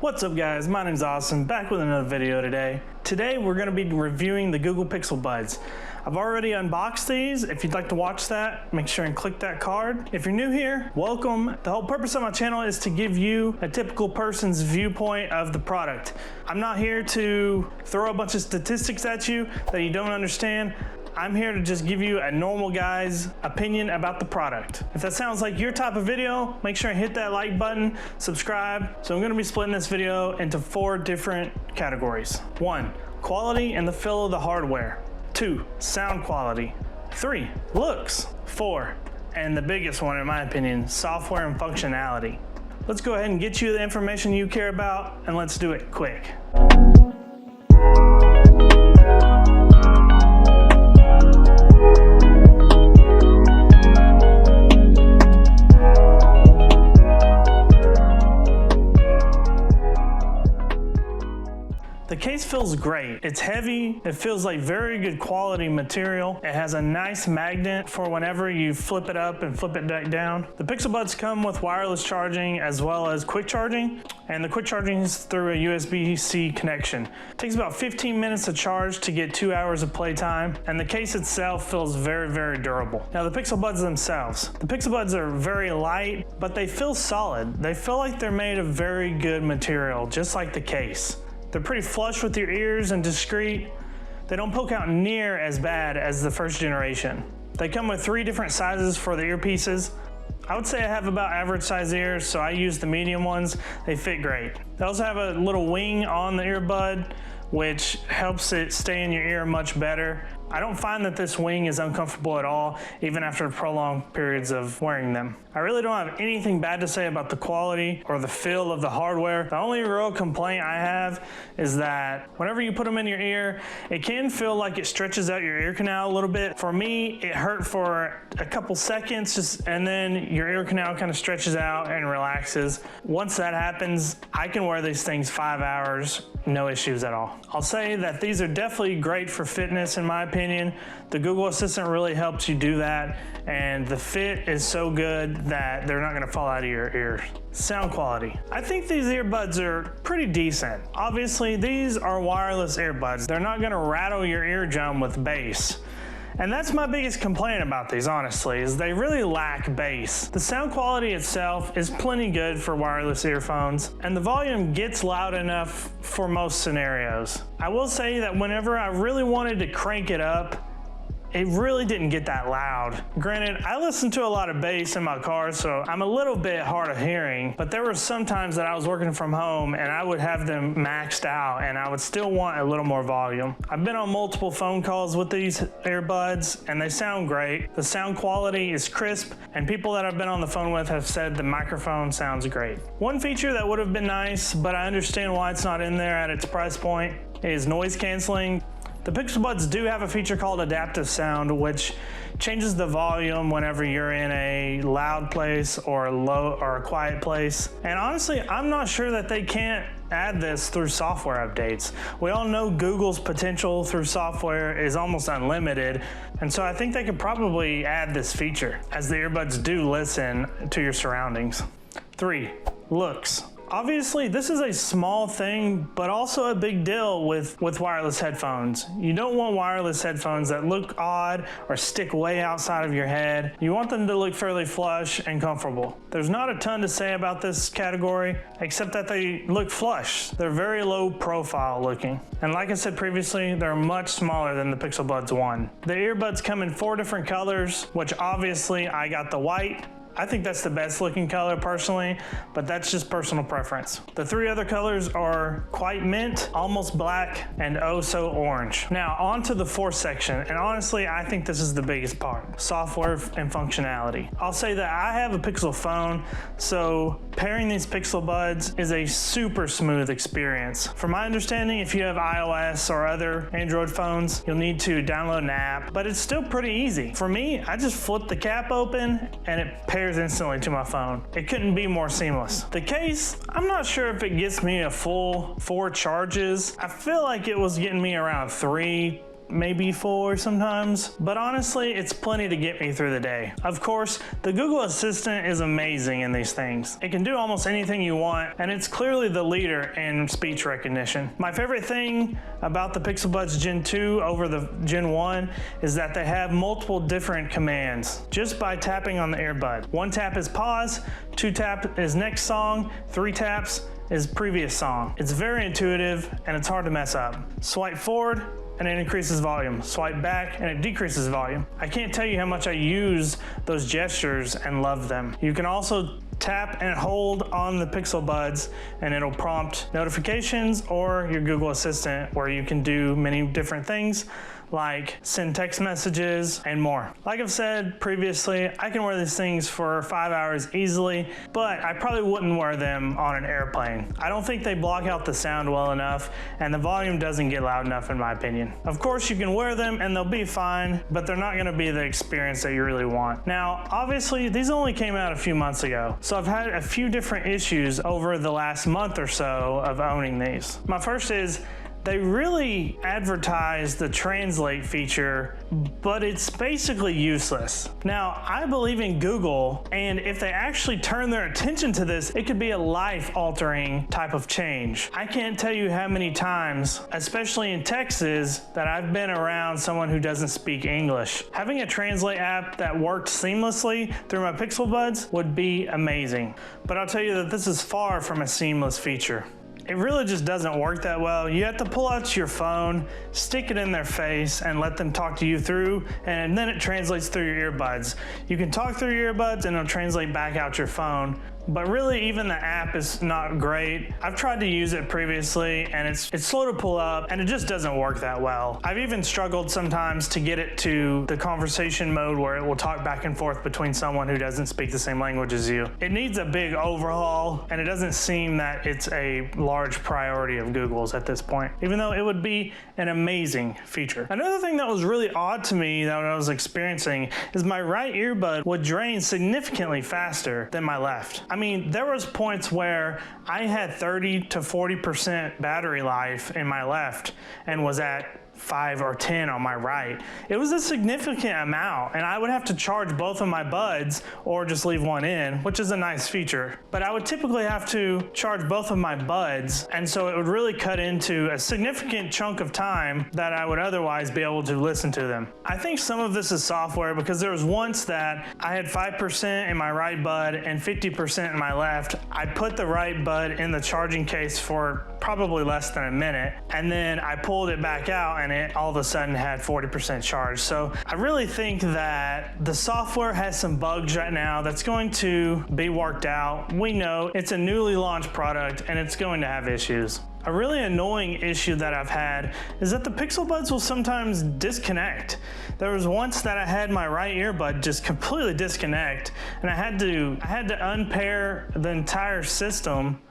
What's up guys, my name's Austin, back with another video today. Today we're going to be reviewing the Google Pixel Buds. I've already unboxed these. If you'd like to watch that, make sure and click that card. If you're new here, welcome. The whole purpose of my channel is to give you a typical person's viewpoint of the product. I'm not here to throw a bunch of statistics at you that you don't understand. I'm here to just give you a normal guy's opinion about the product. If that sounds like your type of video, make sure and hit that like button, subscribe. So I'm gonna be splitting this video into 4 different categories. 1, quality and the feel of the hardware. 2, sound quality. 3, looks. 4, and the biggest one in my opinion, software and functionality. Let's go ahead and get you the information you care about, and let's do it quick. The case feels great. It's heavy. It feels like very good quality material. It has a nice magnet for whenever you flip it up and flip it back down. The Pixel Buds come with wireless charging as well as quick charging, and the quick charging is through a USB-C connection. It takes about 15 minutes to charge to get 2 hours of playtime, and the case itself feels very, very durable. Now the Pixel Buds themselves. The Pixel Buds are very light, but they feel solid. They feel like they're made of very good material, just like the case. They're pretty flush with your ears and discreet. They don't poke out near as bad as the first generation. They come with 3 different sizes for the earpieces. I would say I have about average size ears, so I use the medium ones. They fit great. They also have a little wing on the earbud, which helps it stay in your ear much better. I don't find that this wing is uncomfortable at all, even after prolonged periods of wearing them. I really don't have anything bad to say about the quality or the feel of the hardware. The only real complaint I have is that whenever you put them in your ear, it can feel like it stretches out your ear canal a little bit. For me, it hurt for a couple seconds, and then your ear canal kind of stretches out and relaxes. Once that happens, I can wear these things 5 hours, no issues at all. I'll say that these are definitely great for fitness in my opinion. The Google Assistant really helps you do that, and the fit is so good that they're not gonna fall out of your ear. Sound quality. I think these earbuds are pretty decent. Obviously, these are wireless earbuds. They're not gonna rattle your eardrum with bass. And that's my biggest complaint about these, honestly, is they really lack bass. The sound quality itself is plenty good for wireless earphones, and the volume gets loud enough for most scenarios. I will say that whenever I really wanted to crank it up, it really didn't get that loud. Granted, I listen to a lot of bass in my car, so I'm a little bit hard of hearing, but there were some times that I was working from home and I would have them maxed out and I would still want a little more volume. I've been on multiple phone calls with these earbuds and they sound great. The sound quality is crisp, and people that I've been on the phone with have said the microphone sounds great. One feature that would have been nice, but I understand why it's not in there at its price point, is noise canceling. The Pixel Buds do have a feature called adaptive sound, which changes the volume whenever you're in a loud place or a quiet place. And honestly, I'm not sure that they can't add this through software updates. We all know Google's potential through software is almost unlimited, and so I think they could probably add this feature, as the earbuds do listen to your surroundings. 3, looks. Obviously, this is a small thing, but also a big deal with wireless headphones. You don't want wireless headphones that look odd or stick way outside of your head. You want them to look fairly flush and comfortable. There's not a ton to say about this category, except that they look flush. They're very low profile looking. And like I said previously, they're much smaller than the Pixel Buds 1. The earbuds come in 4 different colors, which obviously I got the white. I think that's the best looking color personally, but that's just personal preference. The 3 other colors are quite mint, almost black, and oh so orange. Now on to the 4th section, and honestly I think this is the biggest part, software and functionality. I'll say that I have a Pixel phone, so pairing these Pixel Buds is a super smooth experience. From my understanding, if you have iOS or other Android phones, you'll need to download an app, but it's still pretty easy. For me, I just flip the cap open and it pairs instantly to my phone. It couldn't be more seamless. The case, I'm not sure if it gets me a full 4 charges. I feel like it was getting me around 3, maybe 4 sometimes, but honestly, it's plenty to get me through the day. Of course, the Google Assistant is amazing in these things. It can do almost anything you want, and it's clearly the leader in speech recognition. My favorite thing about the Pixel Buds Gen 2 over the Gen 1 is that they have multiple different commands just by tapping on the earbud. 1 tap is pause, 2 tap is next song, 3 taps is previous song. It's very intuitive and it's hard to mess up. Swipe forward and it increases volume. Swipe back and it decreases volume. I can't tell you how much I use those gestures and love them. You can also tap and hold on the Pixel Buds and it'll prompt notifications or your Google Assistant, where you can do many different things like send text messages and more. Like I've said previously, I can wear these things for 5 hours easily, but I probably wouldn't wear them on an airplane. I don't think they block out the sound well enough, and the volume doesn't get loud enough in my opinion. Of course, you can wear them and they'll be fine, but they're not gonna be the experience that you really want. Now, obviously, these only came out a few months ago, so I've had a few different issues over the last month or so of owning these. My first is, they really advertise the translate feature, but it's basically useless. Now, I believe in Google, and if they actually turn their attention to this, it could be a life-altering type of change. I can't tell you how many times, especially in Texas, that I've been around someone who doesn't speak English. Having a translate app that worked seamlessly through my Pixel Buds would be amazing. But I'll tell you that this is far from a seamless feature. It really just doesn't work that well. You have to pull out your phone, stick it in their face, and let them talk to you through, and then it translates through your earbuds. You can talk through your earbuds and it'll translate back out your phone. But really, even the app is not great. I've tried to use it previously and it's slow to pull up and it just doesn't work that well. I've even struggled sometimes to get it to the conversation mode where it will talk back and forth between someone who doesn't speak the same language as you. It needs a big overhaul, and it doesn't seem that it's a large priority of Google's at this point, even though it would be an amazing feature. Another thing that was really odd to me that I was experiencing is my right earbud would drain significantly faster than my left. I mean, there was points where I had 30 to 40% battery life in my left and was at 5 or 10 on my right. It was a significant amount, and I would have to charge both of my buds or just leave one in, which is a nice feature. But I would typically have to charge both of my buds, and so it would really cut into a significant chunk of time that I would otherwise be able to listen to them. I think some of this is software, because there was once that I had 5% in my right bud and 50% in my left. I put the right bud in the charging case for probably less than a minute, and then I pulled it back out and it all of a sudden had 40% charge. So I really think that the software has some bugs right now that's going to be worked out. We know it's a newly launched product and it's going to have issues. A really annoying issue that I've had is that the Pixel Buds will sometimes disconnect. There was once that I had my right earbud just completely disconnect, and I had to unpair the entire system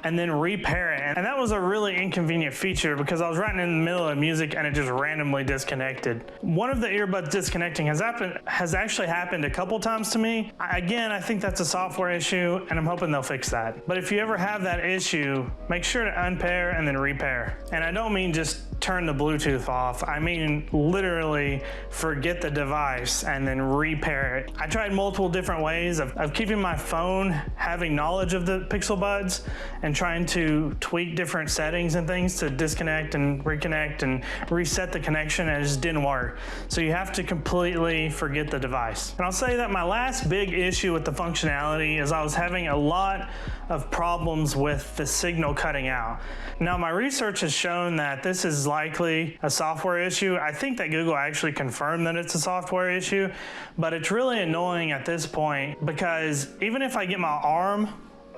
and then repair it. And that was a really inconvenient feature because I was right in the middle of music and it just randomly disconnected. One of the earbuds disconnecting has actually happened a couple times to me. Again, I think that's a software issue and I'm hoping they'll fix that. But if you ever have that issue, make sure to unpair and then repair. And I don't mean just turn the Bluetooth off. I mean literally forget the device and then repair it. I tried multiple different ways of keeping my phone having knowledge of the Pixel Buds and trying to tweak different settings and things to disconnect and reconnect and reset the connection, and it just didn't work. So you have to completely forget the device. And I'll say that my last big issue with the functionality is I was having a lot of problems with the signal cutting out. Now, my research has shown that this is likely a software issue. I think that Google actually confirmed that it's a software issue, but it's really annoying at this point because even if I get my arm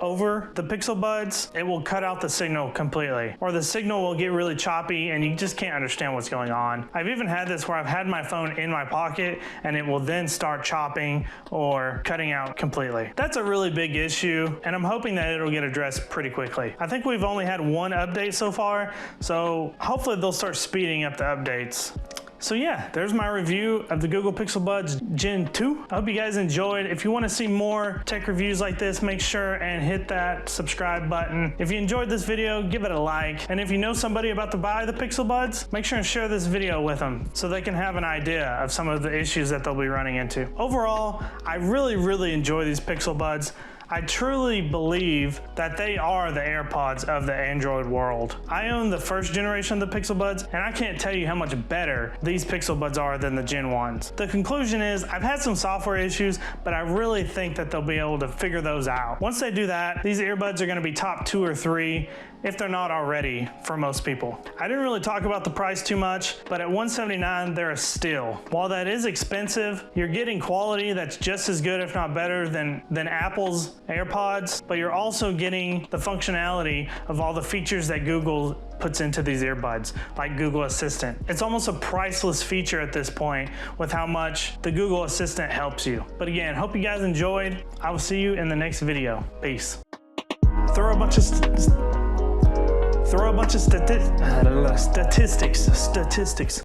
over the Pixel Buds, it will cut out the signal completely, or the signal will get really choppy and you just can't understand what's going on. I've even had this where I've had my phone in my pocket and it will then start chopping or cutting out completely. That's a really big issue, and I'm hoping that it'll get addressed pretty quickly. I think we've only had one update so far, so hopefully they'll start speeding up the updates. So yeah, there's my review of the Google Pixel Buds Gen 2. I hope you guys enjoyed. If you want to see more tech reviews like this, make sure and hit that subscribe button. If you enjoyed this video, give it a like. And if you know somebody about to buy the Pixel Buds, make sure and share this video with them so they can have an idea of some of the issues that they'll be running into. Overall, I really enjoy these Pixel Buds. I truly believe that they are the AirPods of the Android world. I own the first generation of the Pixel Buds, and I can't tell you how much better these Pixel Buds are than the Gen 1s. The conclusion is, I've had some software issues, but I really think that they'll be able to figure those out. Once they do that, these earbuds are gonna be top 2 or 3, if they're not already, for most people. I didn't really talk about the price too much, but at $179, they're a steal. While that is expensive, you're getting quality that's just as good, if not better, than Apple's AirPods, but you're also getting the functionality of all the features that Google puts into these earbuds, like Google Assistant. It's almost a priceless feature at this point with how much the Google Assistant helps you. But again, hope you guys enjoyed. I will see you in the next video. Peace. Throw a bunch of statistics.